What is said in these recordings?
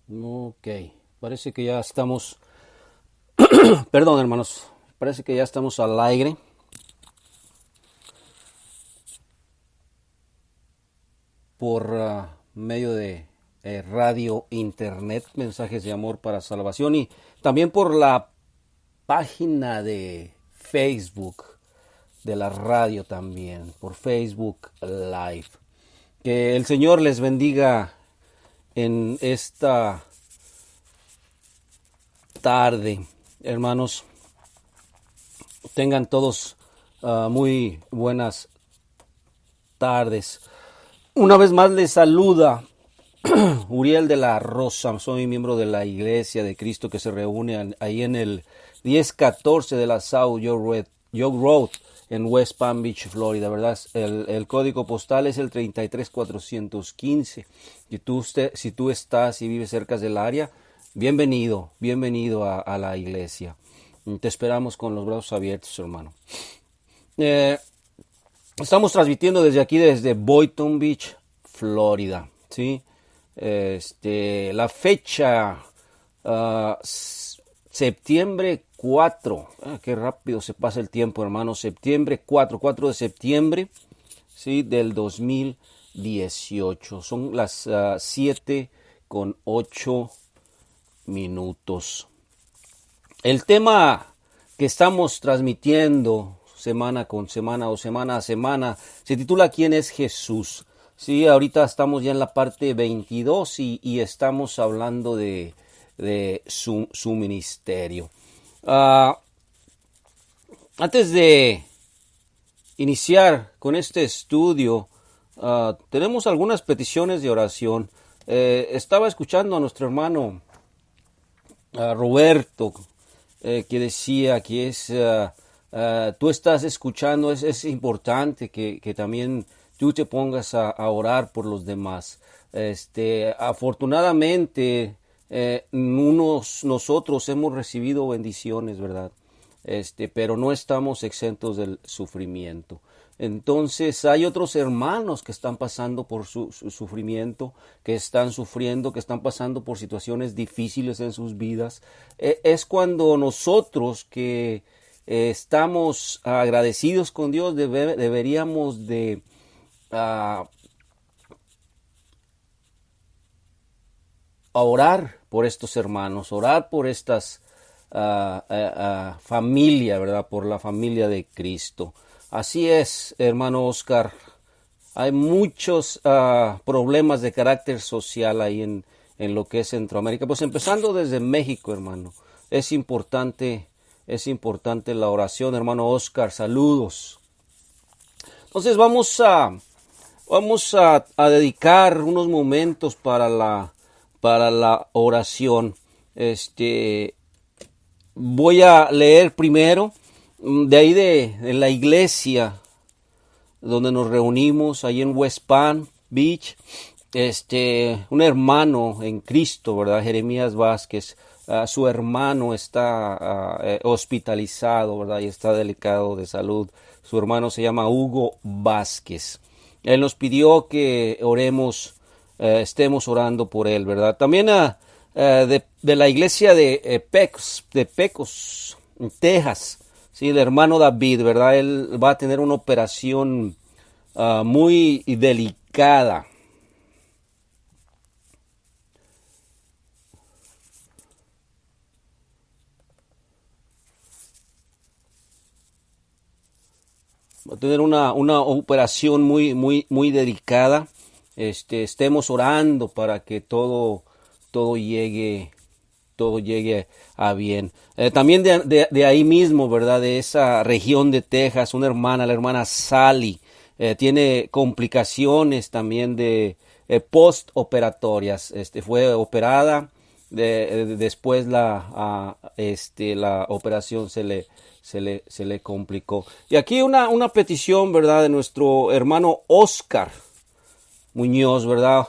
Ok, parece que ya estamos, perdón hermanos, parece que ya estamos al aire por medio de radio, internet, mensajes de amor para salvación y también por la página de Facebook de la radio también, por Facebook Live. Que el Señor les bendiga en esta tarde, hermanos. Tengan todos muy buenas tardes. Una vez más les saluda Uriel de la Rosa. Soy miembro de la Iglesia de Cristo que se reúne ahí en el 1014 de la South York Road en West Palm Beach, Florida, ¿verdad? El código postal es el 33415. Si tú estás y vives cerca del área, bienvenido a la iglesia. Te esperamos con los brazos abiertos, hermano. Eh, Estamos transmitiendo desde aquí, desde Boynton Beach, Florida, ¿sí? La fecha, septiembre 4. Qué rápido se pasa el tiempo, hermano. Septiembre 4 de septiembre, ¿sí? Del 2018. Son las 7:08. El tema que estamos transmitiendo semana con semana o semana a semana se titula ¿Quién es Jesús? Sí, ahorita estamos ya en la parte 22 y estamos hablando de su ministerio. Antes de iniciar con este estudio, tenemos algunas peticiones de oración. Estaba escuchando a nuestro hermano Roberto, que decía que tú estás escuchando, es importante que también tú te pongas a orar por los demás. Afortunadamente, nosotros hemos recibido bendiciones, ¿verdad? Pero no estamos exentos del sufrimiento. Entonces hay otros hermanos que están pasando por su sufrimiento, que están sufriendo, que están pasando por situaciones difíciles en sus vidas. Es cuando nosotros que estamos agradecidos con Dios deberíamos de a orar por estos hermanos, orar por estas familia, ¿verdad? Por la familia de Cristo. Así es, hermano Oscar. Hay muchos problemas de carácter social ahí en lo que es Centroamérica. Pues empezando desde México, hermano. Es importante la oración, hermano Oscar. Saludos. Entonces vamos a dedicar unos momentos para la oración. Voy a leer primero de ahí de la iglesia donde nos reunimos, ahí en West Palm Beach. Un hermano en Cristo, ¿verdad? Jeremías Vázquez. Su hermano está hospitalizado, ¿verdad? Y está delicado de salud. Su hermano se llama Hugo Vázquez. Él nos pidió que oremos, estemos orando por él, ¿verdad? También de la iglesia de Pecos, Texas, ¿sí? El hermano David, ¿verdad? Él va a tener una operación muy delicada. Va a tener una operación muy delicada. Estemos orando para que todo llegue, todo llegue a bien. También de ahí mismo, ¿verdad? De esa región de Texas, una hermana, la hermana Sally, tiene complicaciones también de postoperatorias. Fue operada, después la operación se le complicó. Y aquí una petición, ¿verdad? De nuestro hermano Oscar Muñoz, ¿verdad?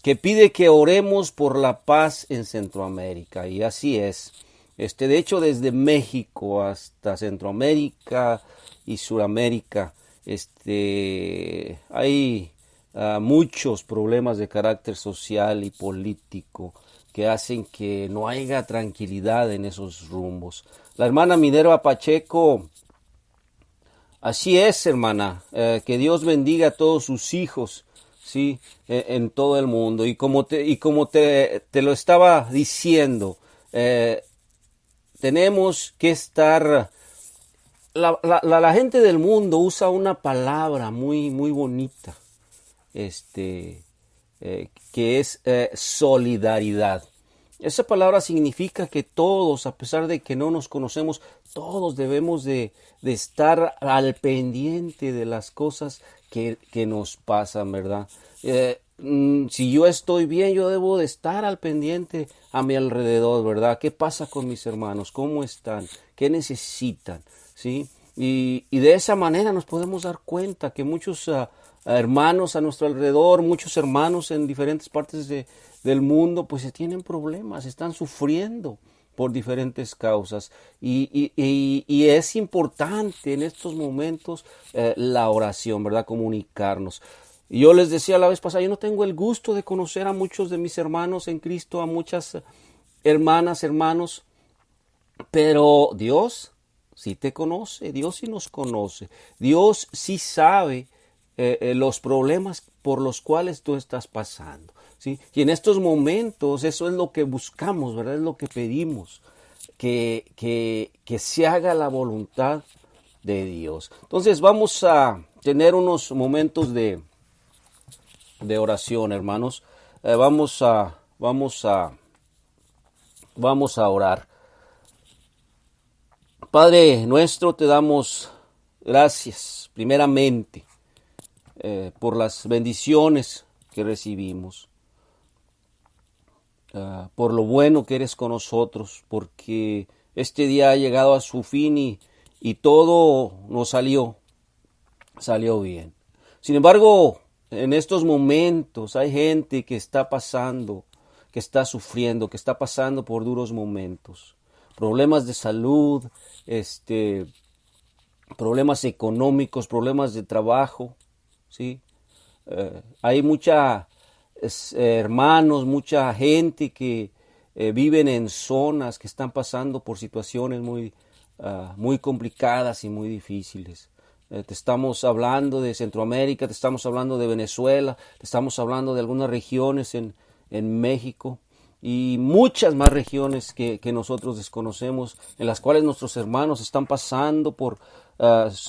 Que pide que oremos por la paz en Centroamérica. Y así es. De hecho, desde México hasta Centroamérica y Suramérica, hay muchos problemas de carácter social y político que hacen que no haya tranquilidad en esos rumbos. La hermana Minerva Pacheco, así es, hermana, que Dios bendiga a todos sus hijos, sí, en todo el mundo. Y como te lo estaba diciendo, tenemos que estar. La gente del mundo usa una palabra muy, muy bonita, que es solidaridad. Esa palabra significa que todos, a pesar de que no nos conocemos, todos debemos de estar al pendiente de las cosas que nos pasan, ¿verdad? Si yo estoy bien, yo debo de estar al pendiente a mi alrededor, ¿verdad? ¿Qué pasa con mis hermanos? ¿Cómo están? ¿Qué necesitan? ¿Sí? Y de esa manera nos podemos dar cuenta que muchos hermanos a nuestro alrededor, muchos hermanos en diferentes partes del mundo, pues se tienen problemas, están sufriendo por diferentes causas. Y es importante en estos momentos la oración, ¿verdad? Comunicarnos. Y yo les decía la vez pasada, yo no tengo el gusto de conocer a muchos de mis hermanos en Cristo, a muchas hermanas, hermanos, pero Dios sí te conoce, Dios sí nos conoce, Dios sí sabe los problemas por los cuales tú estás pasando, ¿sí? Y en estos momentos eso es lo que buscamos, ¿verdad? Es lo que pedimos, que se haga la voluntad de Dios. Entonces vamos a tener unos momentos de oración, hermanos. Vamos a orar. Padre nuestro, te damos gracias, primeramente, por las bendiciones que recibimos, por lo bueno que eres con nosotros, porque este día ha llegado a su fin y todo nos salió bien. Sin embargo, en estos momentos hay gente que está pasando, que está sufriendo, que está pasando por duros momentos. Problemas de salud, problemas económicos, problemas de trabajo, ¿sí? Hay hermanos, mucha gente que viven en zonas que están pasando por situaciones muy complicadas y muy difíciles. Te estamos hablando de Centroamérica, te estamos hablando de Venezuela, te estamos hablando de algunas regiones en México y muchas más regiones que nosotros desconocemos, en las cuales nuestros hermanos están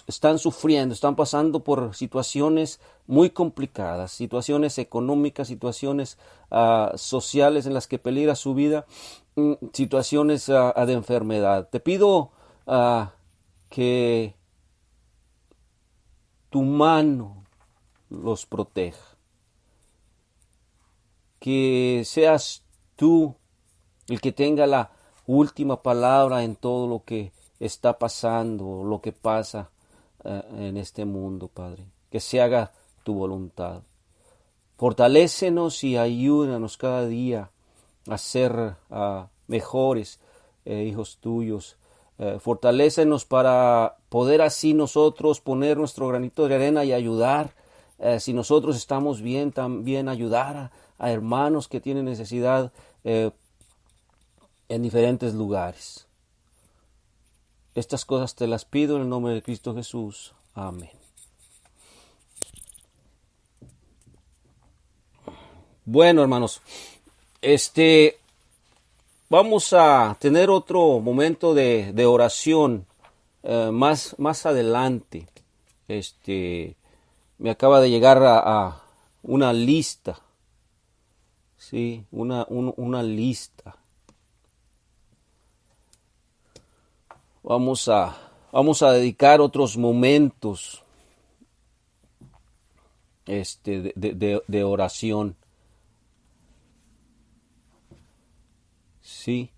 están sufriendo, están pasando por situaciones muy complicadas, situaciones económicas, situaciones sociales en las que peligra su vida, situaciones de enfermedad. Te pido que tu mano los proteja, que seas tú el que tenga la última palabra en todo lo que está pasando, lo que pasa en este mundo, Padre. Que se haga tu voluntad. Fortalécenos y ayúdanos cada día a ser mejores hijos tuyos. Fortalécenos para poder así nosotros poner nuestro granito de arena y ayudar. Si nosotros estamos bien, también ayudar a hermanos que tienen necesidad en diferentes lugares. Estas cosas te las pido en el nombre de Cristo Jesús. Amén. Bueno, hermanos, vamos a tener otro momento de oración más adelante. Me acaba de llegar a una lista, sí, una lista. Vamos a dedicar otros momentos de oración. Sí,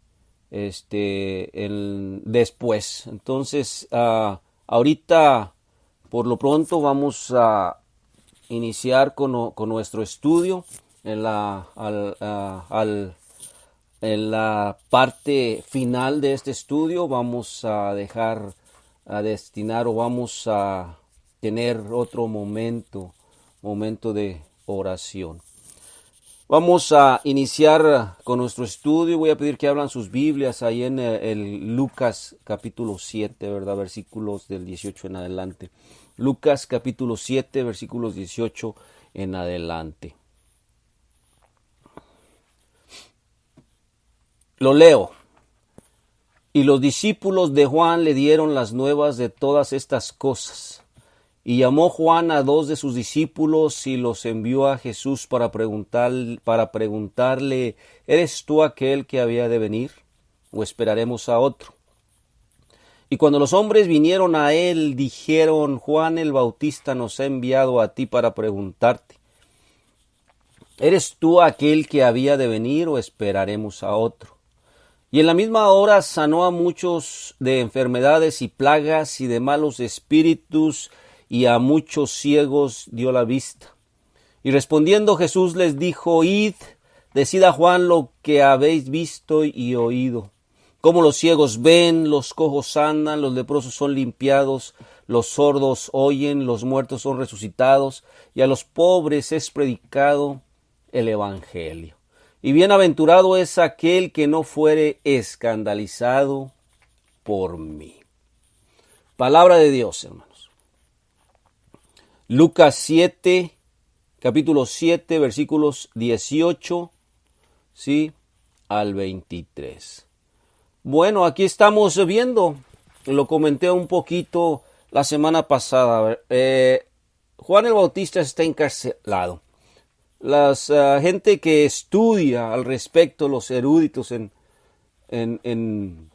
después. Entonces, ahorita, por lo pronto, vamos a iniciar con nuestro estudio en la parte final de este estudio. Vamos a destinar o vamos a tener otro momento oración. Vamos a iniciar con nuestro estudio. Voy a pedir que abran sus Biblias ahí en el Lucas capítulo 7, ¿verdad? Versículos del 18 en adelante. Lucas capítulo 7, versículos 18 en adelante. Lo leo. Y los discípulos de Juan le dieron las nuevas de todas estas cosas. Y llamó Juan a 2 de sus discípulos y los envió a Jesús para preguntarle, ¿eres tú aquel que había de venir? ¿O esperaremos a otro? Y cuando los hombres vinieron a él, dijeron, Juan el Bautista nos ha enviado a ti para preguntarte, ¿eres tú aquel que había de venir o esperaremos a otro? Y en la misma hora sanó a muchos de enfermedades y plagas y de malos espíritus, y a muchos ciegos dio la vista. Y respondiendo Jesús les dijo, id, decid a Juan lo que habéis visto y oído. Cómo los ciegos ven, los cojos andan, los leprosos son limpiados, los sordos oyen, los muertos son resucitados, y a los pobres es predicado el evangelio. Y bienaventurado es aquel que no fuere escandalizado por mí. Palabra de Dios, hermanos. Lucas 7, capítulo 7, versículos 18, ¿sí? Al 23. Bueno, aquí estamos viendo, lo comenté un poquito la semana pasada. Juan el Bautista está encarcelado. La gente que estudia al respecto, los eruditos en el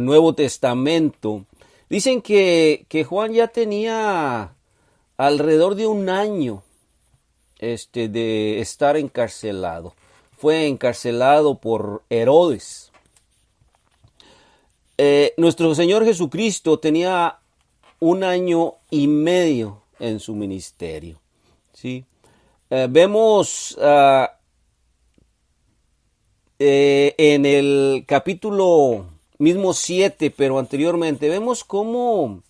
Nuevo Testamento, dicen que Juan ya tenía alrededor de un año de estar encarcelado. Fue encarcelado por Herodes. Nuestro Señor Jesucristo tenía 1 año y medio en su ministerio. ¿Sí? Vemos en el capítulo mismo 7, pero anteriormente, vemos cómo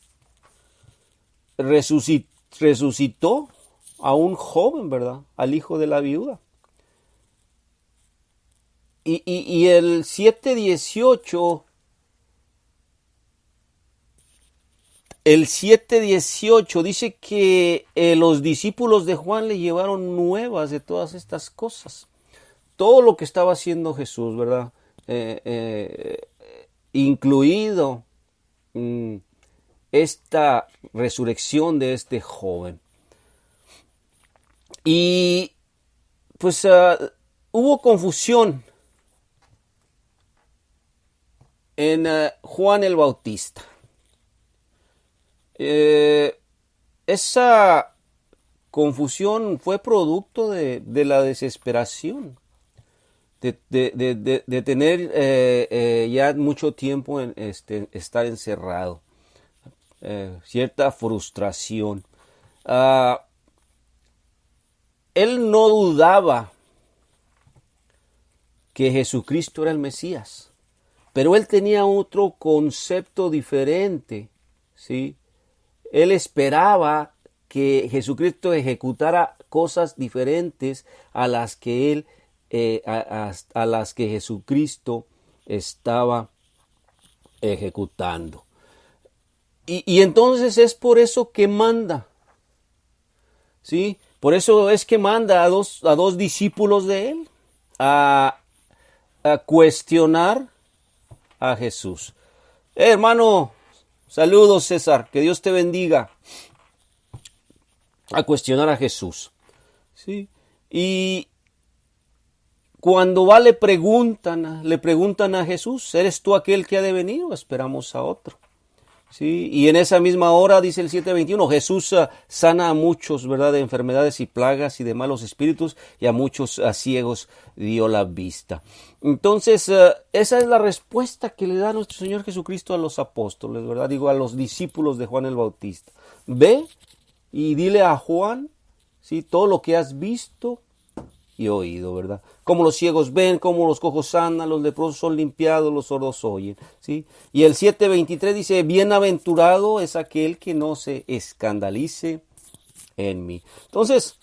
resucitó a un joven, ¿verdad? Al hijo de la viuda. Y el 7:18, dice que los discípulos de Juan le llevaron nuevas de todas estas cosas. Todo lo que estaba haciendo Jesús, ¿verdad? Incluido esta resurrección de este joven. Y pues hubo confusión en Juan el Bautista. Esa confusión fue producto de la desesperación. De tener ya mucho tiempo en estar encerrado, cierta frustración. Él no dudaba que Jesucristo era el Mesías, pero él tenía otro concepto diferente, ¿sí? Él esperaba que Jesucristo ejecutara cosas diferentes a las que él a las que Jesucristo estaba ejecutando. Y entonces es por eso que manda. ¿Sí? Por eso es que manda a dos discípulos de él a cuestionar a Jesús. Hermano, saludos César, que Dios te bendiga. A cuestionar a Jesús. ¿Sí? Y cuando le preguntan a Jesús, ¿eres tú aquel que ha de venir o esperamos a otro? ¿Sí? Y en esa misma hora, dice el 7:21, Jesús sana a muchos, ¿verdad?, de enfermedades y plagas y de malos espíritus, y a muchos ciegos dio la vista. Entonces, esa es la respuesta que le da nuestro Señor Jesucristo a los apóstoles, ¿verdad? Digo, a los discípulos de Juan el Bautista. Ve y dile a Juan, ¿sí?, todo lo que has visto y oído, ¿verdad? Como los ciegos ven, como los cojos andan, los leprosos son limpiados, los sordos oyen, ¿sí? Y el 7:23 dice, bienaventurado es aquel que no se escandalice en mí. Entonces,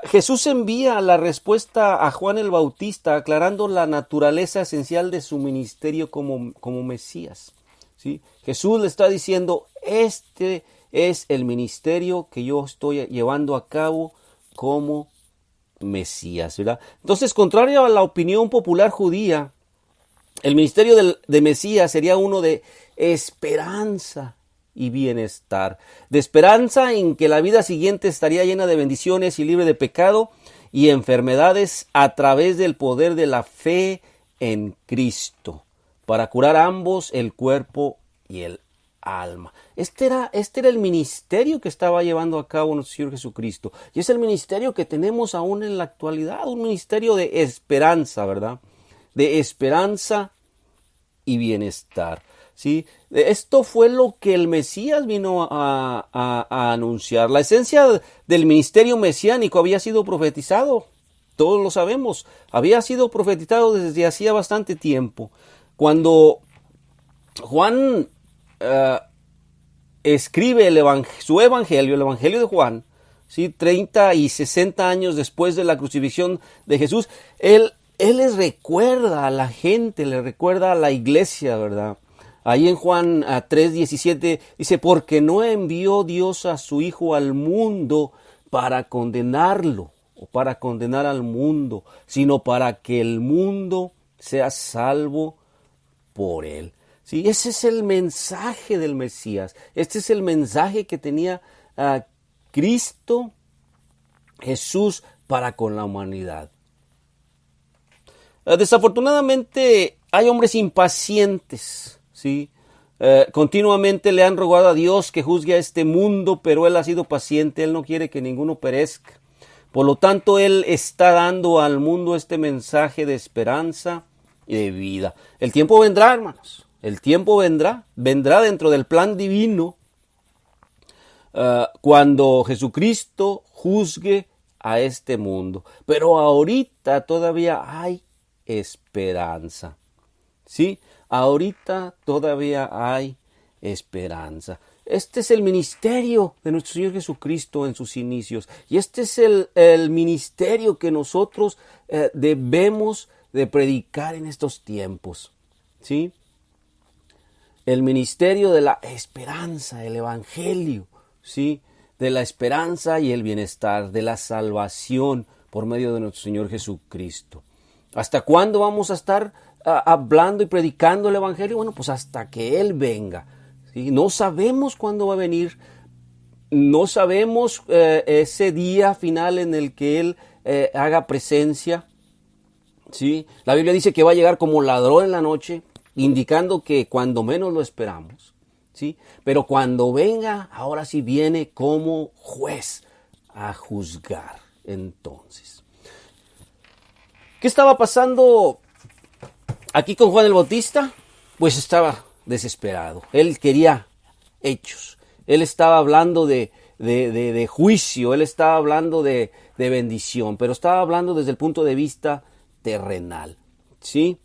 Jesús envía la respuesta a Juan el Bautista aclarando la naturaleza esencial de su ministerio como Mesías. ¿Sí? Jesús le está diciendo, este es el ministerio que yo estoy llevando a cabo como Mesías, ¿verdad? Entonces, contrario a la opinión popular judía, el ministerio de Mesías sería uno de esperanza y bienestar, de esperanza en que la vida siguiente estaría llena de bendiciones y libre de pecado y enfermedades a través del poder de la fe en Cristo, para curar ambos, el cuerpo y el alma. Este era el ministerio que estaba llevando a cabo nuestro Señor Jesucristo, y es el ministerio que tenemos aún en la actualidad, un ministerio de esperanza, ¿verdad? De esperanza y bienestar. ¿Sí? Esto fue lo que el Mesías vino a anunciar. La esencia del ministerio mesiánico había sido profetizado, todos lo sabemos, había sido profetizado desde hacía bastante tiempo. Cuando Juan escribe su evangelio, el evangelio de Juan, ¿sí? 30 y 60 años después de la crucifixión de Jesús, él les recuerda a la gente, le recuerda a la iglesia, ¿verdad? Ahí en Juan 3:17 dice, porque no envió Dios a su Hijo al mundo para condenarlo o para condenar al mundo, sino para que el mundo sea salvo por él. ¿Sí? Ese es el mensaje del Mesías. Este es el mensaje que tenía Cristo Jesús para con la humanidad. Desafortunadamente hay hombres impacientes, ¿sí? Continuamente le han rogado a Dios que juzgue a este mundo, pero Él ha sido paciente, Él no quiere que ninguno perezca. Por lo tanto, Él está dando al mundo este mensaje de esperanza y de vida. El tiempo vendrá, hermanos, el tiempo vendrá dentro del plan divino, cuando Jesucristo juzgue a este mundo. Pero ahorita todavía hay esperanza, ¿sí? Ahorita todavía hay esperanza. Este es el ministerio de nuestro Señor Jesucristo en sus inicios. Y este es el ministerio que nosotros debemos de predicar en estos tiempos, ¿sí? El ministerio de la esperanza, el evangelio, ¿sí? De la esperanza y el bienestar, de la salvación por medio de nuestro Señor Jesucristo. ¿Hasta cuándo vamos a estar hablando y predicando el evangelio? Bueno, pues hasta que Él venga, ¿sí? No sabemos cuándo va a venir, no sabemos ese día final en el que Él haga presencia, ¿sí? La Biblia dice que va a llegar como ladrón en la noche, indicando que cuando menos lo esperamos, ¿sí? Pero cuando venga, ahora sí viene como juez a juzgar. Entonces, ¿qué estaba pasando aquí con Juan el Bautista? Pues estaba desesperado. Él quería hechos. Él estaba hablando de juicio. Él estaba hablando de bendición. Pero estaba hablando desde el punto de vista terrenal, ¿sí?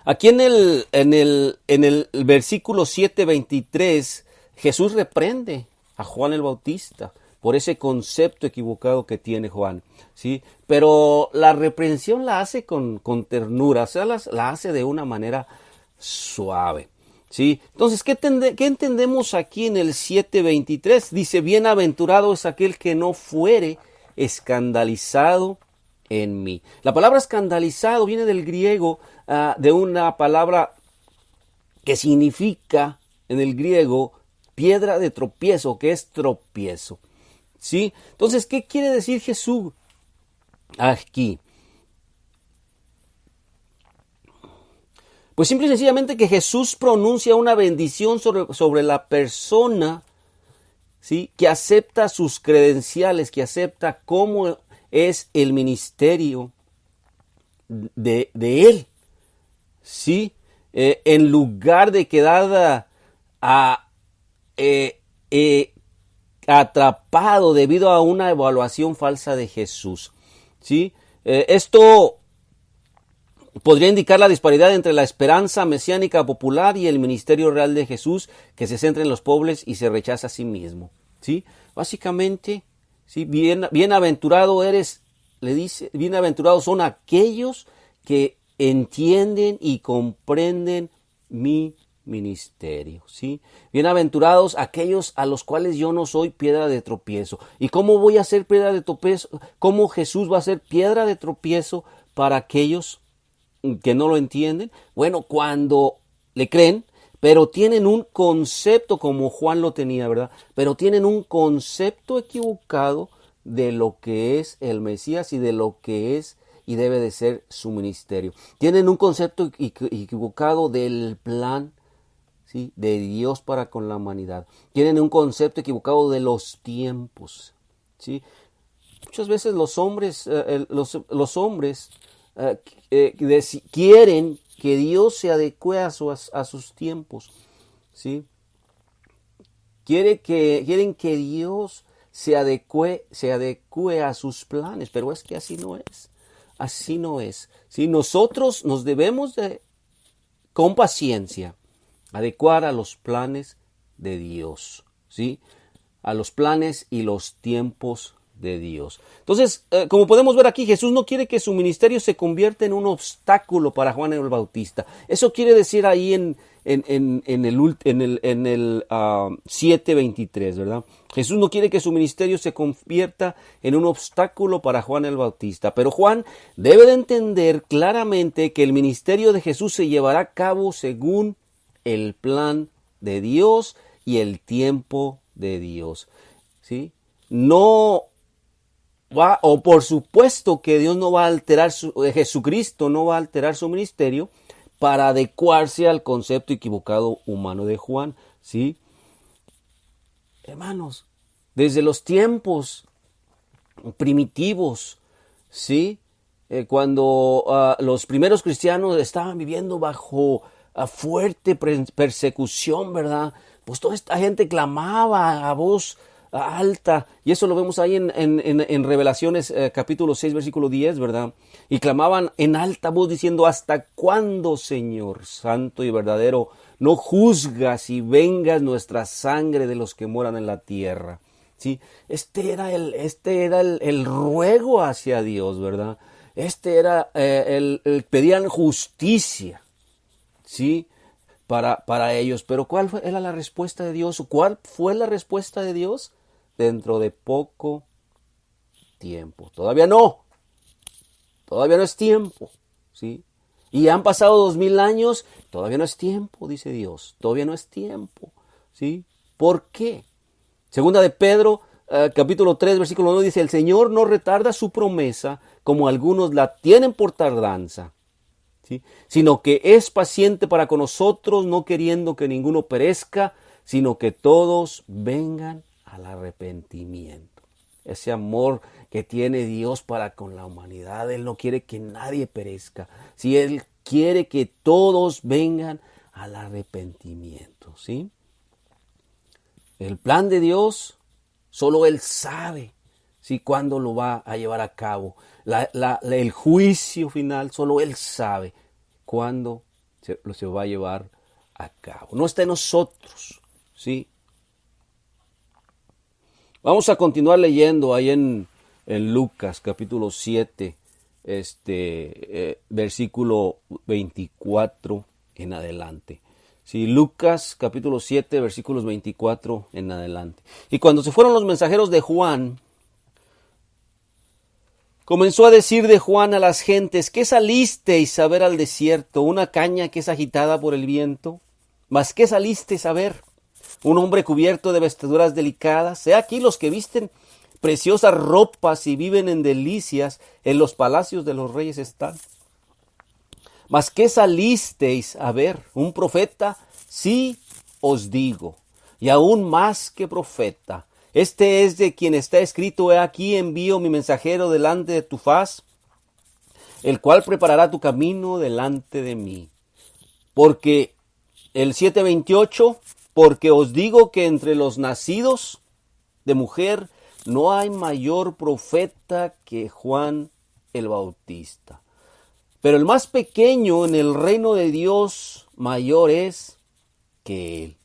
Aquí en el versículo 7:23, Jesús reprende a Juan el Bautista por ese concepto equivocado que tiene Juan, ¿sí? Pero la reprensión la hace con ternura, o sea, la hace de una manera suave, ¿sí? Entonces, ¿qué entendemos aquí en el 7:23? Dice, bienaventurado es aquel que no fuere escandalizado en mí. La palabra escandalizado viene del griego, de una palabra que significa en el griego piedra de tropiezo, que es tropiezo, ¿sí? Entonces, ¿qué quiere decir Jesús aquí? Pues simple y sencillamente que Jesús pronuncia una bendición sobre la persona, ¿sí? Que acepta sus credenciales, que acepta cómo es el ministerio de Él, ¿sí? En lugar de quedar atrapado debido a una evaluación falsa de Jesús, ¿sí? Esto podría indicar la disparidad entre la esperanza mesiánica popular y el ministerio real de Jesús, que se centra en los pobres y se rechaza a sí mismo, ¿sí? Básicamente, ¿sí? Bienaventurado eres, le dice, bienaventurados son aquellos que entienden y comprenden mi ministerio, ¿sí? Bienaventurados aquellos a los cuales yo no soy piedra de tropiezo. ¿Y cómo voy a ser piedra de tropiezo? ¿Cómo Jesús va a ser piedra de tropiezo para aquellos que no lo entienden? Bueno, cuando le creen, pero tienen un concepto como Juan lo tenía, ¿verdad? Pero tienen un concepto equivocado de lo que es el Mesías y de lo que es y debe de ser su ministerio. Tienen un concepto equivocado del plan, ¿sí?, de Dios para con la humanidad. Tienen un concepto equivocado de los tiempos, ¿sí? Muchas veces los hombres, quieren que Dios se adecue a sus tiempos, ¿sí? Quieren que Dios se adecue a sus planes, pero es que así no es. Así no es. ¿Sí? Nosotros nos debemos de, con paciencia, adecuar a los planes de Dios, ¿sí? A los planes y los tiempos de Dios. Entonces, como podemos ver aquí, Jesús no quiere que su ministerio se convierta en un obstáculo para Juan el Bautista. Eso quiere decir ahí en el 7:23, ¿verdad? Jesús no quiere que su ministerio se convierta en un obstáculo para Juan el Bautista, pero Juan debe de entender claramente que el ministerio de Jesús se llevará a cabo según el plan de Dios y el tiempo de Dios, ¿sí? No va, o por supuesto que Dios no va a alterar Jesucristo no va a alterar su ministerio para adecuarse al concepto equivocado humano de Juan, ¿sí? Hermanos, desde los tiempos primitivos, ¿sí? Cuando los primeros cristianos estaban viviendo bajo fuerte persecución, ¿verdad? Pues toda esta gente clamaba a voz alta, y eso lo vemos ahí en Revelaciones capítulo 6, versículo 10, ¿verdad? Y clamaban en alta voz diciendo: ¿hasta cuándo, Señor santo y verdadero, no juzgas y vengas nuestra sangre de los que moran en la tierra? ¿Sí? Este era el ruego hacia Dios, ¿verdad? Pedían justicia, ¿sí? Para ellos. Pero era la respuesta de Dios? ¿Cuál fue la respuesta de Dios? Dentro de poco tiempo. Todavía no es tiempo, ¿sí? Y han pasado 2000 años, todavía no es tiempo, dice Dios. Todavía no es tiempo, ¿sí? ¿Por qué? Segunda de Pedro, capítulo 3, versículo 9 dice: el Señor no retarda su promesa, como algunos la tienen por tardanza, ¿sí?, sino que es paciente para con nosotros, no queriendo que ninguno perezca, sino que todos vengan al arrepentimiento. Ese amor que tiene Dios para con la humanidad, Él no quiere que nadie perezca, si Él quiere que todos vengan al arrepentimiento, ¿sí? El plan de Dios, solo Él sabe, ¿sí?, cuándo lo va a llevar a cabo. El juicio final, solo Él sabe cuándo se va a llevar a cabo. No está en nosotros, ¿sí? Vamos a continuar leyendo ahí en Lucas capítulo 7, versículo 24 en adelante. Sí, Lucas capítulo 7, versículos 24 en adelante. Y cuando se fueron los mensajeros de Juan, comenzó a decir de Juan a las gentes: ¿qué salisteis a ver al desierto? ¿Una caña que es agitada por el viento? ¿Mas qué salisteis a ver? ¿Un hombre cubierto de vestiduras delicadas? He aquí los que visten preciosas ropas y viven en delicias, en los palacios de los reyes están. ¿Mas qué salisteis a ver? ¿Un profeta? Sí, os digo, y aún más que profeta. Este es de quien está escrito: he aquí envío mi mensajero delante de tu faz, el cual preparará tu camino delante de mí. Porque el 7:28, porque os digo que entre los nacidos de mujer no hay mayor profeta que Juan el Bautista. Pero el más pequeño en el reino de Dios mayor es que él.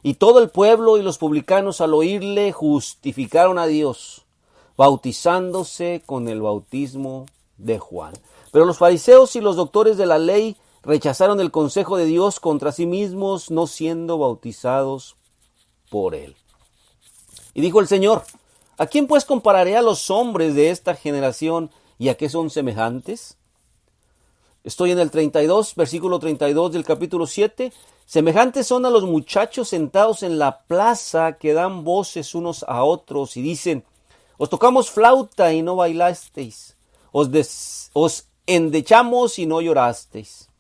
Y todo el pueblo y los publicanos al oírle justificaron a Dios, bautizándose con el bautismo de Juan. Pero los fariseos y los doctores de la ley rechazaron el consejo de Dios contra sí mismos, no siendo bautizados por él. Y dijo el Señor: ¿a quién pues compararé a los hombres de esta generación y a qué son semejantes? Estoy en el 32, versículo 32 del capítulo 7. Semejantes son a los muchachos sentados en la plaza que dan voces unos a otros y dicen: os tocamos flauta y no bailasteis, os endechamos y no llorasteis.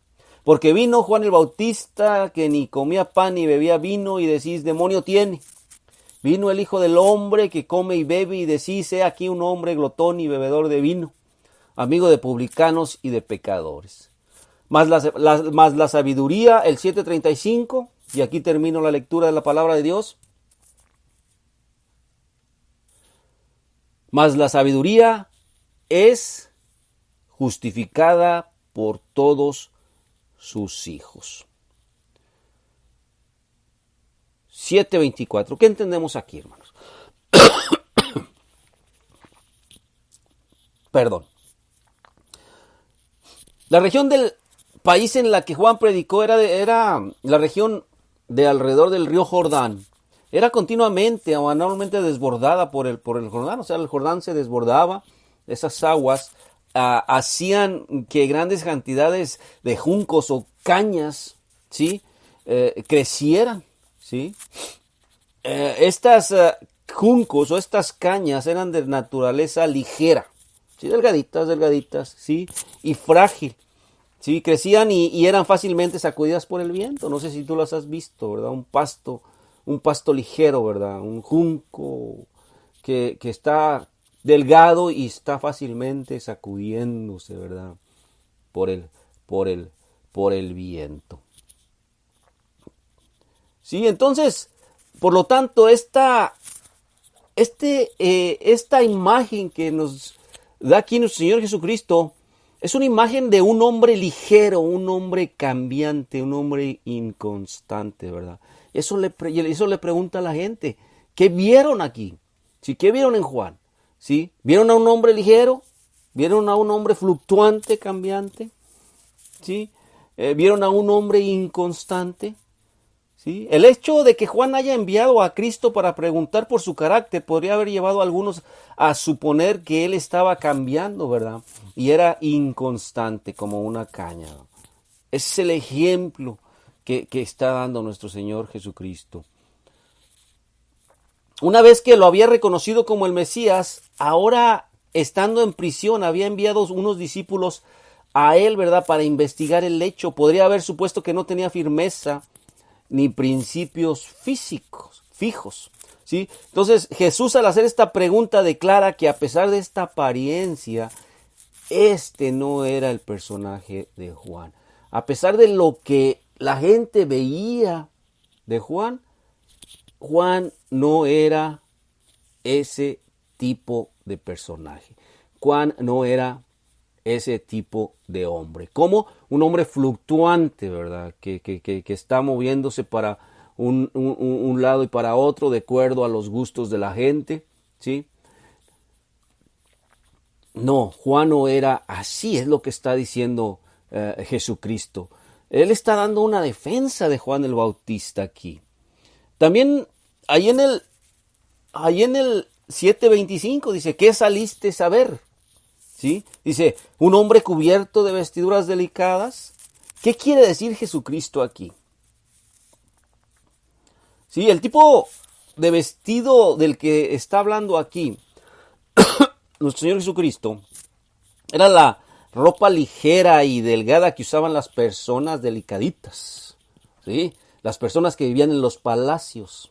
Porque vino Juan el Bautista, que ni comía pan ni bebía vino, y decís: demonio tiene. Vino el Hijo del Hombre, que come y bebe, y decís: he aquí un hombre glotón y bebedor de vino, amigo de publicanos y de pecadores. Más la sabiduría, el 7:35, y aquí termino la lectura de la palabra de Dios. Mas la sabiduría es justificada por todos sus hijos. 7:24. ¿Qué entendemos aquí, hermanos? Perdón. La región del país en la que Juan predicó era la región de alrededor del río Jordán. Era continuamente o anualmente desbordada por el Jordán. O sea, el Jordán se desbordaba. Esas aguas hacían que grandes cantidades de juncos o cañas, ¿sí? Crecieran, ¿sí? Estas juncos o estas cañas eran de naturaleza ligera, ¿sí? Delgaditas, ¿sí? Y frágil, ¿sí? Crecían y eran fácilmente sacudidas por el viento. No sé si tú las has visto, ¿verdad? Un pasto ligero, ¿verdad? Un junco que está delgado y está fácilmente sacudiéndose, ¿verdad? Por el viento. Sí, entonces, por lo tanto, esta imagen que nos da aquí nuestro Señor Jesucristo es una imagen de un hombre ligero, un hombre cambiante, un hombre inconstante, ¿verdad? Eso le pregunta a la gente: ¿qué vieron aquí? ¿Sí? ¿Qué vieron en Juan? ¿Sí? ¿Vieron a un hombre ligero? ¿Vieron a un hombre fluctuante, cambiante? ¿Sí? ¿Vieron a un hombre inconstante? ¿Sí? El hecho de que Juan haya enviado a Cristo para preguntar por su carácter podría haber llevado a algunos a suponer que él estaba cambiando, ¿verdad? Y era inconstante como una caña. Ese es el ejemplo que está dando nuestro Señor Jesucristo. Una vez que lo había reconocido como el Mesías, ahora estando en prisión había enviado unos discípulos a él, ¿verdad? Para investigar el hecho. Podría haber supuesto que no tenía firmeza ni principios fijos, ¿sí? Entonces Jesús, al hacer esta pregunta, declara que a pesar de esta apariencia, este no era el personaje de Juan. A pesar de lo que la gente veía de Juan, Juan no era ese tipo de personaje. Juan no era ese tipo de hombre. Como un hombre fluctuante, ¿verdad? Que está moviéndose para un lado y para otro de acuerdo a los gustos de la gente, ¿sí? No, Juan no era así, es lo que está diciendo Jesucristo. Él está dando una defensa de Juan el Bautista aquí. También ahí en el 7:25 dice: ¿qué saliste a ver? ¿Sí? Dice: un hombre cubierto de vestiduras delicadas. ¿Qué quiere decir Jesucristo aquí? Sí, el tipo de vestido del que está hablando aquí nuestro Señor Jesucristo era la ropa ligera y delgada que usaban las personas delicaditas, ¿sí? Las personas que vivían en los palacios,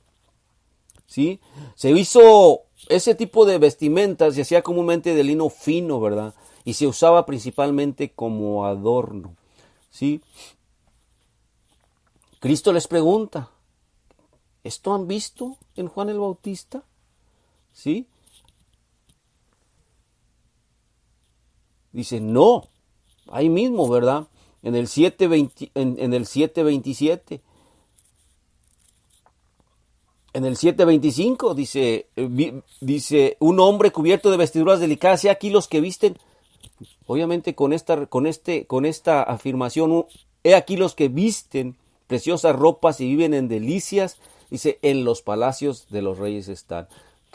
¿sí? Se hizo ese tipo de vestimentas, se hacía comúnmente de lino fino, ¿verdad? Y se usaba principalmente como adorno, ¿sí? Cristo les pregunta: ¿esto han visto en Juan el Bautista? ¿Sí? Dice: no, ahí mismo, ¿verdad? En el 7:27. En el 7:25 dice, un hombre cubierto de vestiduras delicadas, y aquí los que visten, obviamente con esta afirmación, he aquí los que visten preciosas ropas y viven en delicias, dice, en los palacios de los reyes están.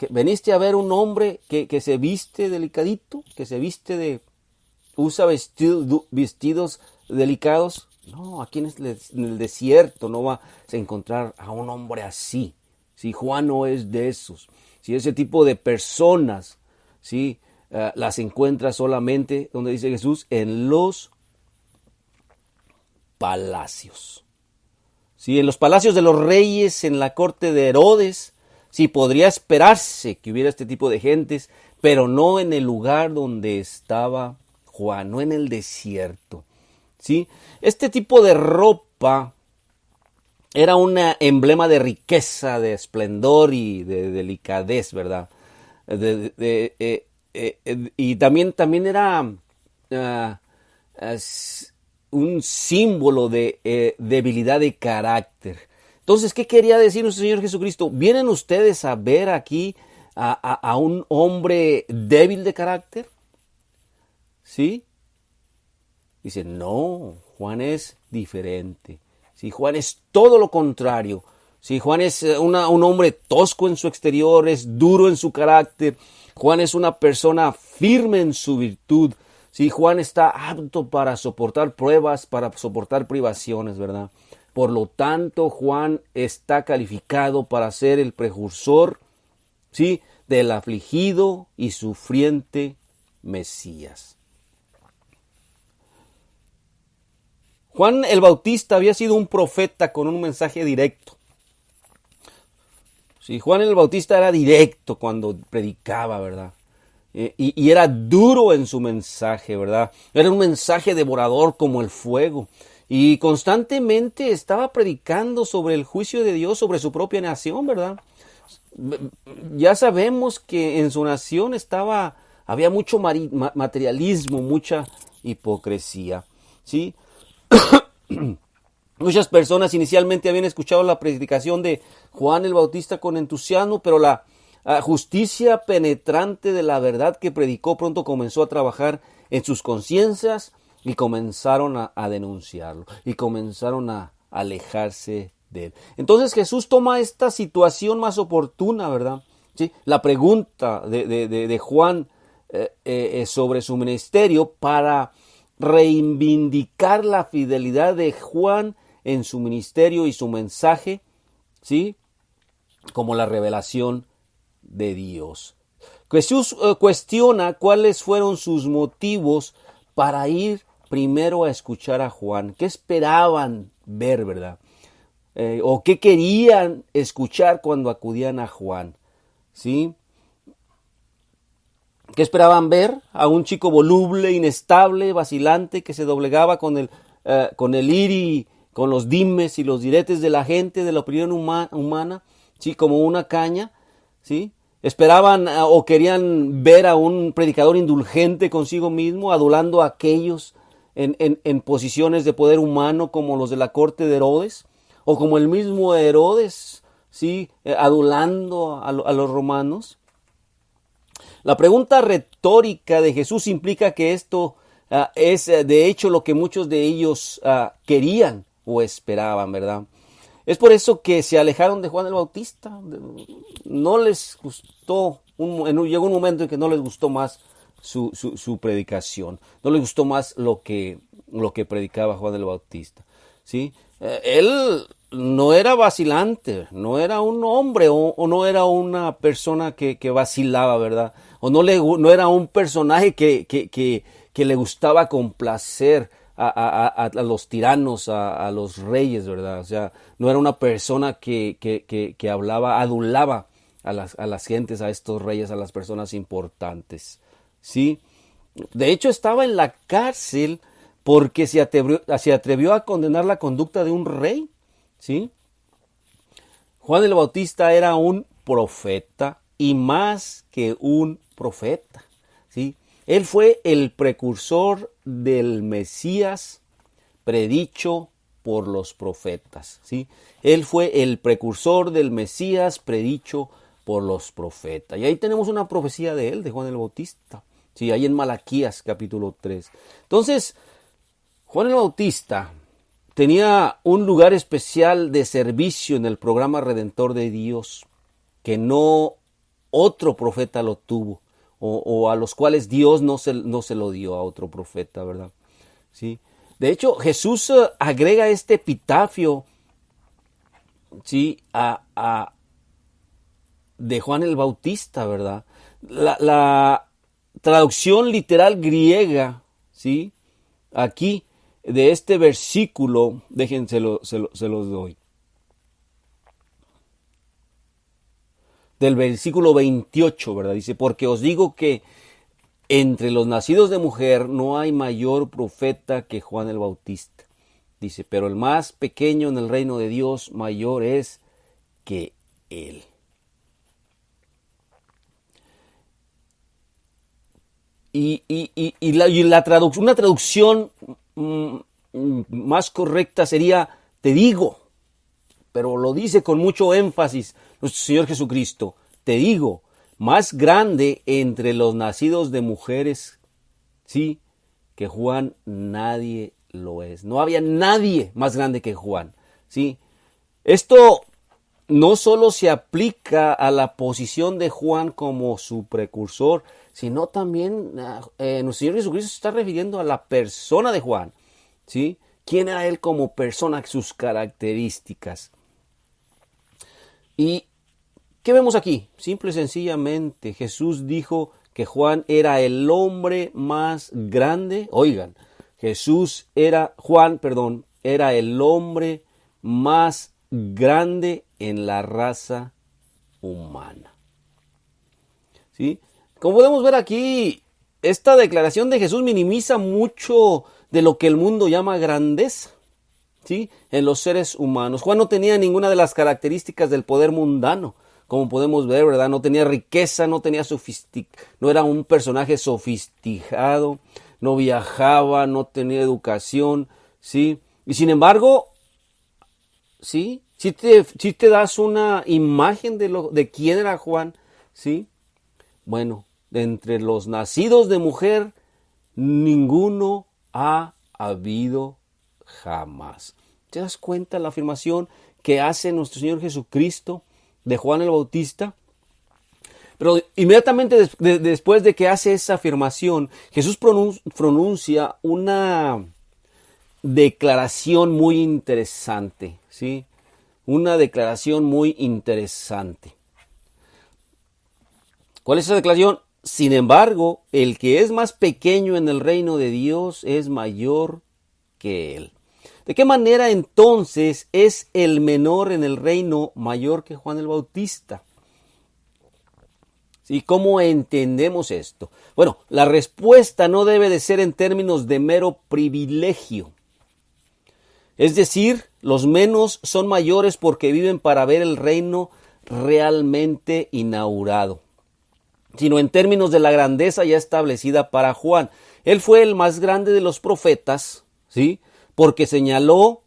¿Veniste a ver un hombre que se viste delicadito, que se usa vestidos delicados? No, aquí en el desierto no vas a encontrar a un hombre así. Si Juan no es de esos, si ese tipo de personas, ¿sí? Las encuentra solamente, donde dice Jesús, en los palacios. ¿Sí? En los palacios de los reyes, en la corte de Herodes, sí, podría esperarse que hubiera este tipo de gentes, pero no en el lugar donde estaba Juan, no en el desierto. ¿Sí? Este tipo de ropa era un emblema de riqueza, de esplendor y de delicadez, ¿verdad? Y también era un símbolo de debilidad de carácter. Entonces, ¿qué quería decir nuestro Señor Jesucristo? ¿Vienen ustedes a ver aquí a un hombre débil de carácter? ¿Sí? Dice, no, Juan es diferente. Sí, Juan es todo lo contrario. Sí, Juan es un hombre tosco en su exterior, es duro en su carácter. Juan es una persona firme en su virtud. Sí, Juan está apto para soportar pruebas, para soportar privaciones, ¿verdad? Por lo tanto, Juan está calificado para ser el precursor, ¿sí?, del afligido y sufriente Mesías. Juan el Bautista había sido un profeta con un mensaje directo. Sí, Juan el Bautista era directo cuando predicaba, ¿verdad? Y era duro en su mensaje, ¿verdad? Era un mensaje devorador como el fuego. Y constantemente estaba predicando sobre el juicio de Dios, sobre su propia nación, ¿verdad? Ya sabemos que en su nación había mucho materialismo, mucha hipocresía, ¿sí? Muchas personas inicialmente habían escuchado la predicación de Juan el Bautista con entusiasmo, pero la justicia penetrante de la verdad que predicó pronto comenzó a trabajar en sus conciencias y comenzaron a denunciarlo y comenzaron a alejarse de él. Entonces Jesús toma esta situación más oportuna, ¿verdad? ¿Sí? La pregunta de Juan sobre su ministerio para reivindicar la fidelidad de Juan en su ministerio y su mensaje, ¿sí?, como la revelación de Dios. Jesús cuestiona cuáles fueron sus motivos para ir primero a escuchar a Juan. ¿Qué esperaban ver, verdad? O qué querían escuchar cuando acudían a Juan, ¿sí? ¿Qué esperaban ver? A un chico voluble, inestable, vacilante, que se doblegaba con el ir y con los dimes y los diretes de la gente, de la opinión humana, ¿sí?, como una caña, ¿sí? Esperaban o querían ver a un predicador indulgente consigo mismo, adulando a aquellos en posiciones de poder humano como los de la corte de Herodes, o como el mismo Herodes, ¿sí?, adulando a los romanos. La pregunta retórica de Jesús implica que esto es de hecho lo que muchos de ellos querían o esperaban, ¿verdad? Es por eso que se alejaron de Juan el Bautista. No les gustó, llegó un momento en que no les gustó más su predicación. No les gustó más lo que predicaba Juan el Bautista, ¿sí? Él no era vacilante, no era un hombre o no era una persona que vacilaba, ¿verdad? O no era un personaje que le gustaba complacer a los tiranos, a los reyes, ¿verdad? O sea, no era una persona que hablaba, adulaba a las gentes, a estos reyes, a las personas importantes, ¿sí? De hecho, estaba en la cárcel porque se atrevió a condenar la conducta de un rey, ¿sí? Juan el Bautista era un profeta y más que un profeta, ¿sí? Él fue el precursor del Mesías predicho por los profetas, ¿sí? Él fue el precursor del Mesías predicho por los profetas. Y ahí tenemos una profecía de él, de Juan el Bautista, ¿sí? Ahí en Malaquías capítulo 3. Entonces, Juan el Bautista tenía un lugar especial de servicio en el programa redentor de Dios, que no otro profeta lo tuvo, o a los cuales Dios no se lo dio a otro profeta, ¿verdad? ¿Sí? De hecho, Jesús agrega este epitafio, ¿sí? De Juan el Bautista, ¿verdad? La traducción literal griega, ¿sí? Aquí, de este versículo, déjense se los doy. Del versículo 28, ¿verdad? Dice, porque os digo que entre los nacidos de mujer no hay mayor profeta que Juan el Bautista. Dice, pero el más pequeño en el reino de Dios mayor es que él. Una traducción más correcta sería, te digo, pero lo dice con mucho énfasis nuestro Señor Jesucristo, te digo, más grande entre los nacidos de mujeres, sí, que Juan nadie lo es. No había nadie más grande que Juan, sí. Esto no solo se aplica a la posición de Juan como su precursor, sino también nuestro Señor Jesucristo se está refiriendo a la persona de Juan, ¿sí? ¿Quién era él como persona? Sus características. ¿Y qué vemos aquí? Simple y sencillamente, Jesús dijo que Juan era el hombre más grande. Oigan, Juan era el hombre más grande en la raza humana. ¿Sí? Como podemos ver aquí, esta declaración de Jesús minimiza mucho de lo que el mundo llama grandeza, ¿sí? En los seres humanos. Juan no tenía ninguna de las características del poder mundano, como podemos ver, ¿verdad? No tenía riqueza, no era un personaje sofisticado, no viajaba, no tenía educación, ¿sí? Y sin embargo, ¿sí? Si te das una imagen de quién era Juan, ¿sí? Bueno, de entre los nacidos de mujer, ninguno ha habido jamás. ¿Te das cuenta la afirmación que hace nuestro Señor Jesucristo de Juan el Bautista? Pero inmediatamente después de que hace esa afirmación, Jesús pronuncia una declaración muy interesante, ¿sí? Una declaración muy interesante. ¿Cuál es esa declaración? Sin embargo, el que es más pequeño en el reino de Dios es mayor que él. ¿De qué manera entonces es el menor en el reino mayor que Juan el Bautista? ¿Y cómo entendemos esto? Bueno, la respuesta no debe de ser en términos de mero privilegio. Es decir, los menos son mayores porque viven para ver el reino realmente inaugurado, sino en términos de la grandeza ya establecida para Juan. Él fue el más grande de los profetas, ¿sí? Porque señaló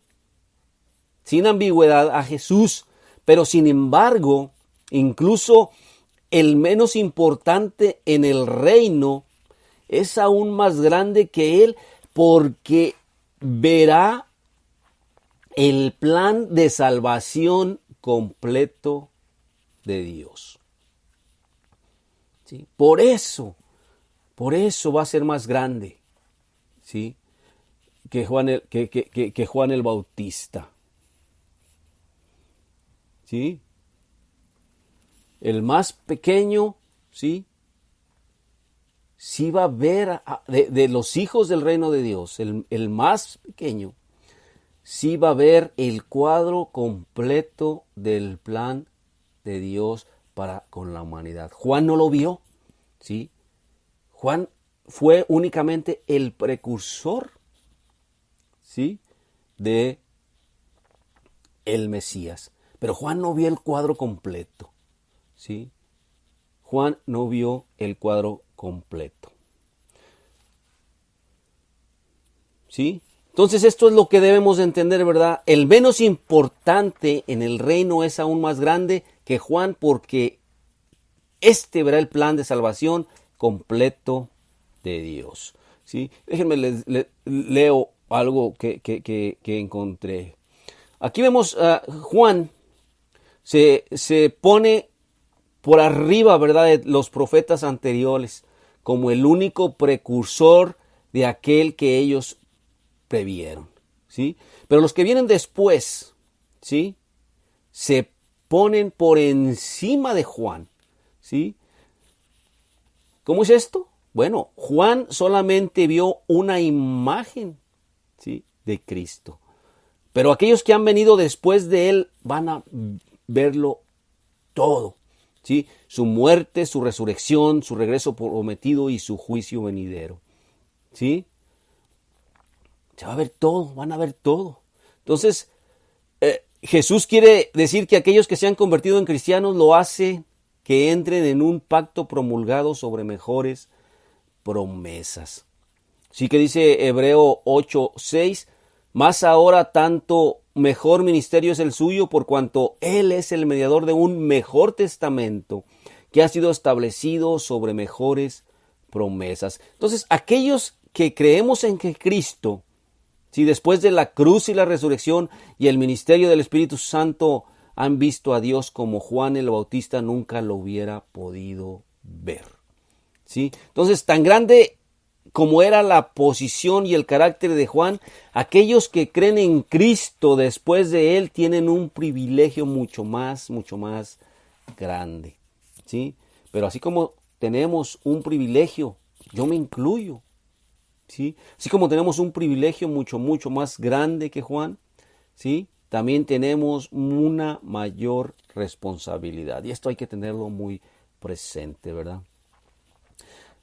sin ambigüedad a Jesús, pero sin embargo, incluso el menos importante en el reino es aún más grande que él porque verá el plan de salvación completo de Dios. ¿Sí? Por eso va a ser más grande, ¿sí? que Juan el Bautista. ¿Sí? El más pequeño, ¿sí? Sí va a ver de los hijos del reino de Dios, el más pequeño, sí va a ver el cuadro completo del plan de Dios para con la humanidad. Juan no lo vio, ¿sí? Juan fue únicamente el precursor, ¿sí? de el Mesías. Pero Juan no vio el cuadro completo, ¿sí? Juan no vio el cuadro completo. ¿Sí? Entonces esto es lo que debemos de entender, ¿verdad? El menos importante en el reino es aún más grande que Juan, porque este verá el plan de salvación completo de Dios. ¿Sí? Déjenme leo algo que encontré. Aquí vemos a Juan se pone por arriba, ¿verdad?, de los profetas anteriores, como el único precursor de aquel que ellos previeron, ¿sí? Pero los que vienen después, ¿sí?, se ponen por encima de Juan, ¿sí? ¿Cómo es esto? Bueno, Juan solamente vio una imagen, ¿sí?, de Cristo. Pero aquellos que han venido después de él van a verlo todo, ¿sí? Su muerte, su resurrección, su regreso prometido y su juicio venidero, ¿sí? Se va a ver todo, van a ver todo. Entonces, Jesús quiere decir que aquellos que se han convertido en cristianos lo hace que entren en un pacto promulgado sobre mejores promesas. Sí que dice Hebreo 8:6, más ahora tanto mejor ministerio es el suyo por cuanto Él es el mediador de un mejor testamento que ha sido establecido sobre mejores promesas. Entonces, aquellos que creemos en que Cristo, si después de la cruz y la resurrección y el ministerio del Espíritu Santo han visto a Dios como Juan el Bautista nunca lo hubiera podido ver, ¿sí? Entonces, tan grande como era la posición y el carácter de Juan, aquellos que creen en Cristo después de él tienen un privilegio mucho más grande, ¿sí? Pero así como tenemos un privilegio, yo me incluyo, ¿sí? Así como tenemos un privilegio mucho más grande que Juan, ¿sí?, también tenemos una mayor responsabilidad. Y esto hay que tenerlo muy presente, ¿verdad?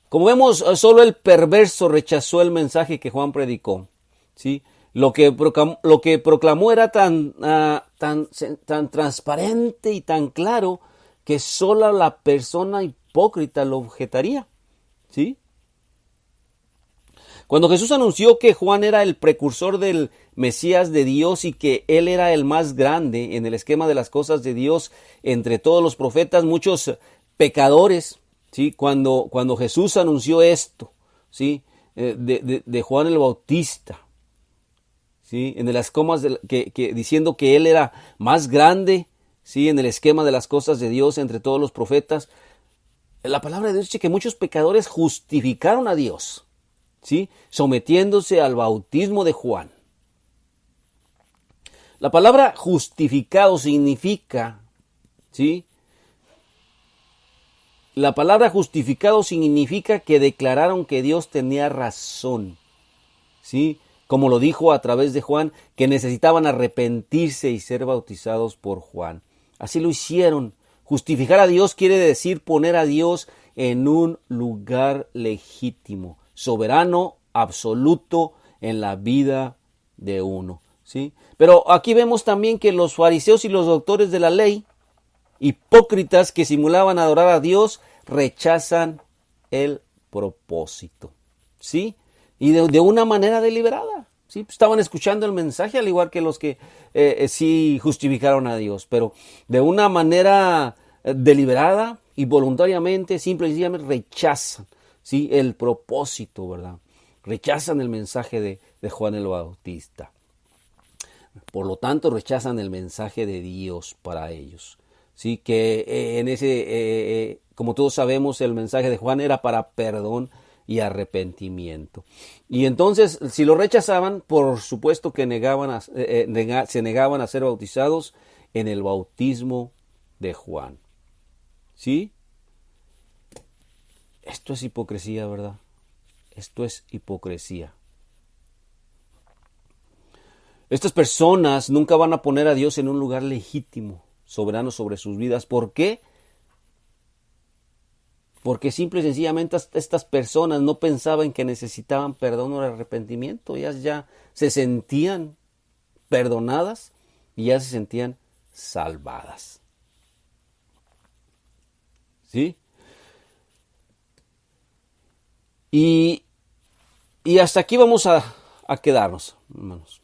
Como vemos, solo el perverso rechazó el mensaje que Juan predicó, ¿sí? Lo que proclamó era tan transparente y tan claro que solo la persona hipócrita lo objetaría, ¿sí? Cuando Jesús anunció que Juan era el precursor del Mesías de Dios y que él era el más grande en el esquema de las cosas de Dios entre todos los profetas, muchos pecadores, ¿sí?, cuando Jesús anunció esto, ¿sí?, de Juan el Bautista, ¿sí?, en las comas diciendo que él era más grande, ¿sí?, en el esquema de las cosas de Dios entre todos los profetas, la palabra de Dios dice que muchos pecadores justificaron a Dios, ¿sí?, sometiéndose al bautismo de Juan. La palabra justificado significa, ¿sí?, la palabra justificado significa que declararon que Dios tenía razón, ¿sí?, como lo dijo a través de Juan, que necesitaban arrepentirse y ser bautizados por Juan. Así lo hicieron. Justificar a Dios quiere decir poner a Dios en un lugar legítimo, soberano, absoluto en la vida de uno, ¿sí? Pero aquí vemos también que los fariseos y los doctores de la ley, hipócritas que simulaban adorar a Dios, rechazan el propósito, ¿sí? Y de una manera deliberada, ¿sí? Estaban escuchando el mensaje al igual que los que sí justificaron a Dios, pero de una manera deliberada y voluntariamente, simple y sencillamente rechazan, ¿sí?, el propósito, ¿verdad? Rechazan el mensaje de Juan el Bautista. Por lo tanto, rechazan el mensaje de Dios para ellos. Sí, que como todos sabemos, el mensaje de Juan era para perdón y arrepentimiento. Y entonces, si lo rechazaban, por supuesto que se negaban a ser bautizados en el bautismo de Juan. ¿Sí? Esto es hipocresía, ¿verdad? Esto es hipocresía. Estas personas nunca van a poner a Dios en un lugar legítimo, soberano sobre sus vidas. ¿Por qué? Porque simple y sencillamente estas personas no pensaban que necesitaban perdón o arrepentimiento. Ellas ya se sentían perdonadas y ya se sentían salvadas. ¿Sí? Y hasta aquí vamos a a quedarnos, hermanos.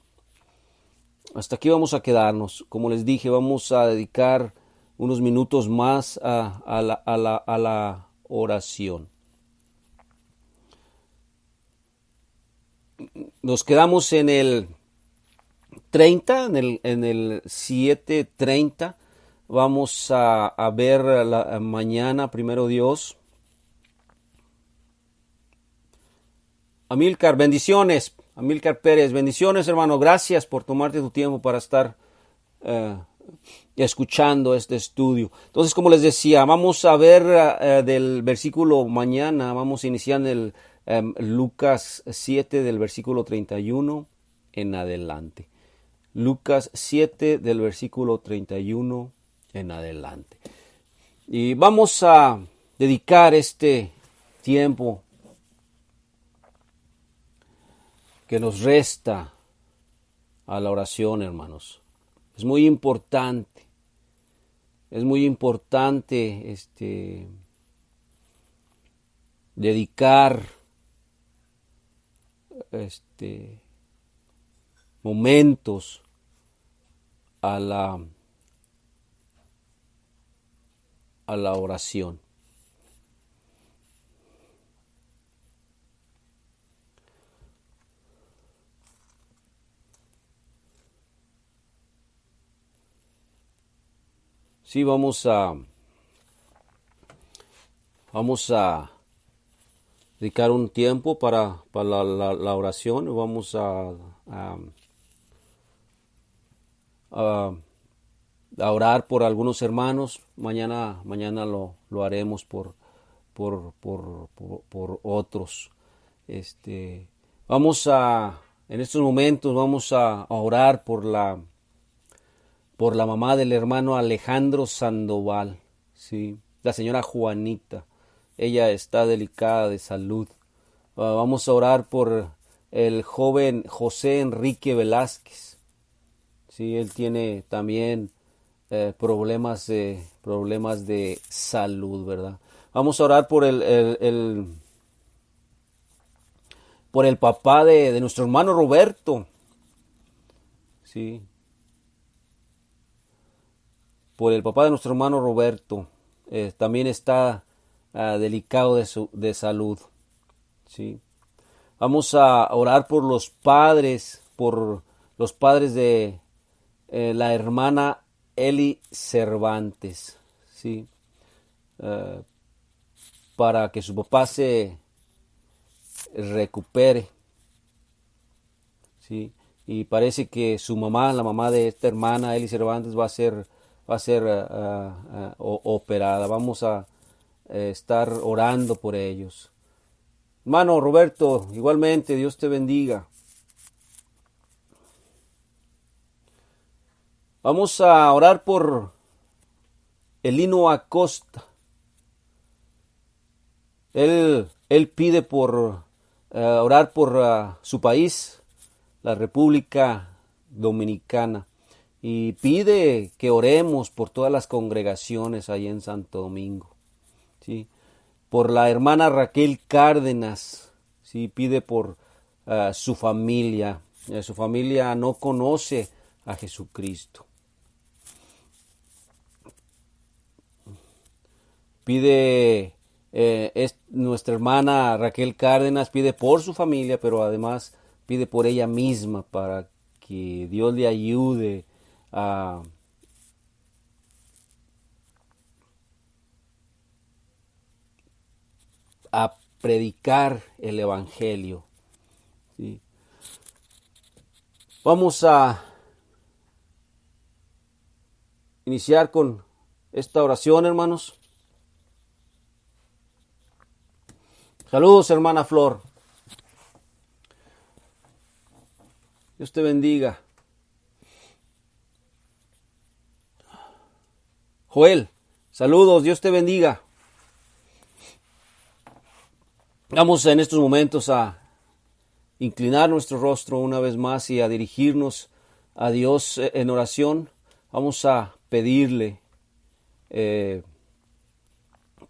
Hasta aquí vamos a quedarnos. Como les dije, vamos a dedicar unos minutos más a la oración. Nos quedamos en el 30, en el 7:30. Vamos a ver mañana, primero Dios. Amílcar, bendiciones. Amílcar Pérez, bendiciones, hermano. Gracias por tomarte tu tiempo para estar escuchando este estudio. Entonces, como les decía, vamos a ver del versículo mañana, vamos a iniciar en el Lucas 7 del versículo 31 en adelante. Lucas 7 del versículo 31 en adelante. Y vamos a dedicar este tiempo que nos resta a la oración, hermanos. Es muy importante. Es muy importante dedicar momentos a la oración. Sí, vamos a dedicar un tiempo para la oración. Vamos a orar por algunos hermanos. Mañana lo haremos por otros. En estos momentos vamos a orar por la mamá del hermano Alejandro Sandoval, ¿sí? La señora Juanita. Ella está delicada de salud. Vamos a orar por el joven José Enrique Velázquez. Sí, él tiene también problemas de salud, ¿verdad? Vamos a orar por el papá de nuestro hermano Roberto. Sí. Por el papá de nuestro hermano Roberto. También está delicado de salud. ¿Sí? Vamos a orar por los padres de la hermana Eli Cervantes. ¿Sí? Para que su papá se recupere. ¿Sí? Y parece que su mamá, la mamá de esta hermana Eli Cervantes, va a ser operada. Vamos a estar orando por ellos. Hermano Roberto, igualmente, Dios te bendiga. Vamos a orar por Elino Acosta. Él pide por orar por su país, la República Dominicana. Y pide que oremos por todas las congregaciones ahí en Santo Domingo. ¿Sí? Por la hermana Raquel Cárdenas. ¿Sí? Pide por su familia. Su familia no conoce a Jesucristo. Pide nuestra hermana Raquel Cárdenas, pide por su familia, pero además pide por ella misma para que Dios le ayude a predicar el evangelio. ¿Sí? Vamos a iniciar con esta oración, hermanos. Saludos, hermana Flor. Dios te bendiga. Joel, saludos, Dios te bendiga. Vamos en estos momentos a inclinar nuestro rostro una vez más y a dirigirnos a Dios en oración. Vamos a pedirle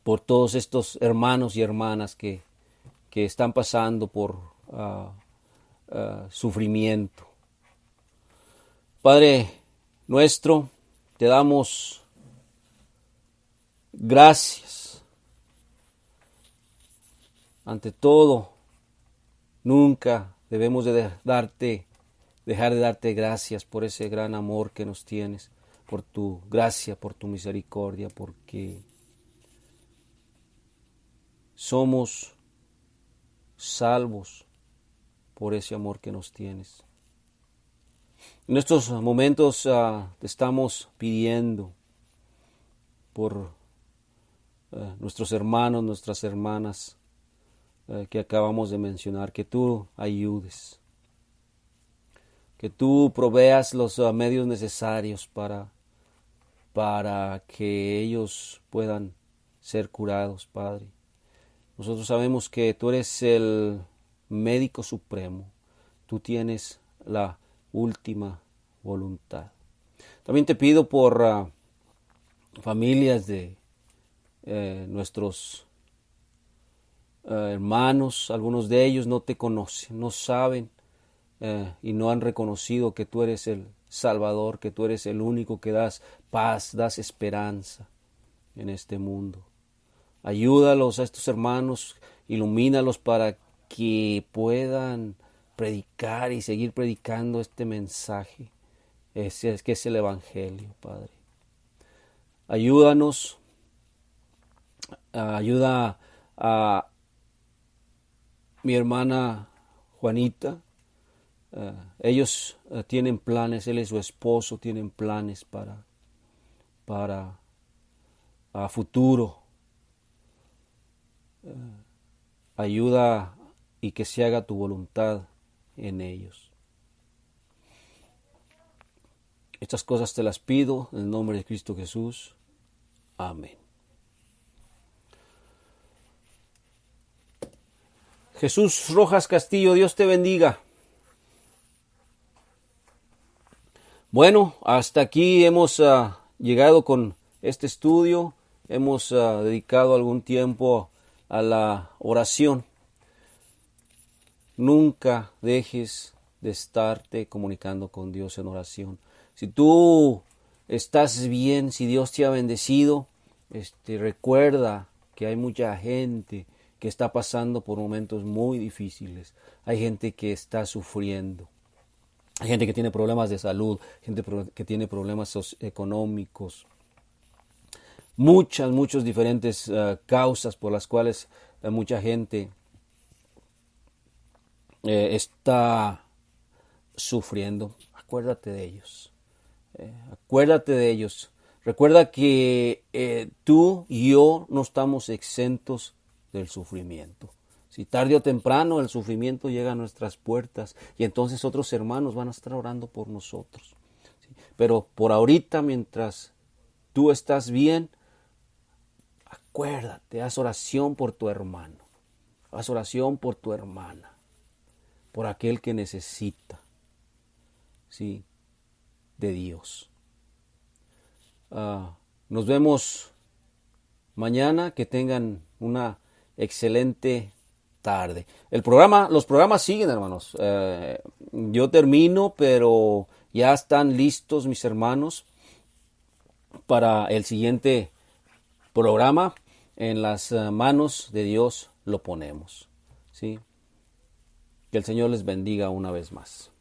por todos estos hermanos y hermanas que están pasando por sufrimiento. Padre nuestro, te damos gracias. Ante todo, nunca debemos de dejar de darte gracias por ese gran amor que nos tienes, por tu gracia, por tu misericordia, porque somos salvos por ese amor que nos tienes. En estos momentos te estamos pidiendo por nuestros hermanos, nuestras hermanas que acabamos de mencionar, que tú ayudes, que tú proveas los medios necesarios para que ellos puedan ser curados, Padre. Nosotros sabemos que tú eres el médico supremo, tú tienes la última voluntad. También te pido por familias de nuestros hermanos, algunos de ellos no te conocen, no saben y no han reconocido que tú eres el Salvador, que tú eres el único que das paz, das esperanza en este mundo. Ayúdalos a estos hermanos, ilumínalos para que puedan predicar y seguir predicando este mensaje, que es el Evangelio, Padre. Ayúdanos, ayuda a mi hermana Juanita. Ellos tienen planes, él y su esposo tienen planes para a futuro. Ayuda y que se haga tu voluntad en ellos. Estas cosas te las pido en el nombre de Cristo Jesús. Amén. Jesús Rojas Castillo, Dios te bendiga. Bueno, hasta aquí hemos llegado con este estudio. Hemos dedicado algún tiempo a la oración. Nunca dejes de estarte comunicando con Dios en oración. Si tú estás bien, si Dios te ha bendecido, recuerda que hay mucha gente que está pasando por momentos muy difíciles. Hay gente que está sufriendo. Hay gente que tiene problemas de salud, gente que tiene problemas económicos. Muchas diferentes causas por las cuales mucha gente está sufriendo. Acuérdate de ellos. Acuérdate de ellos. Recuerda que tú y yo no estamos exentos del sufrimiento. Si tarde o temprano el sufrimiento llega a nuestras puertas y entonces otros hermanos van a estar orando por nosotros. ¿Sí? Pero por ahorita, mientras tú estás bien, acuérdate, haz oración por tu hermano, haz oración por tu hermana, por aquel que necesita, ¿sí?, de Dios. Nos vemos mañana, que tengan una excelente tarde. Los programas siguen, hermanos. Yo termino, pero ya están listos mis hermanos para el siguiente programa. En las manos de Dios lo ponemos, ¿sí? Que el Señor les bendiga una vez más.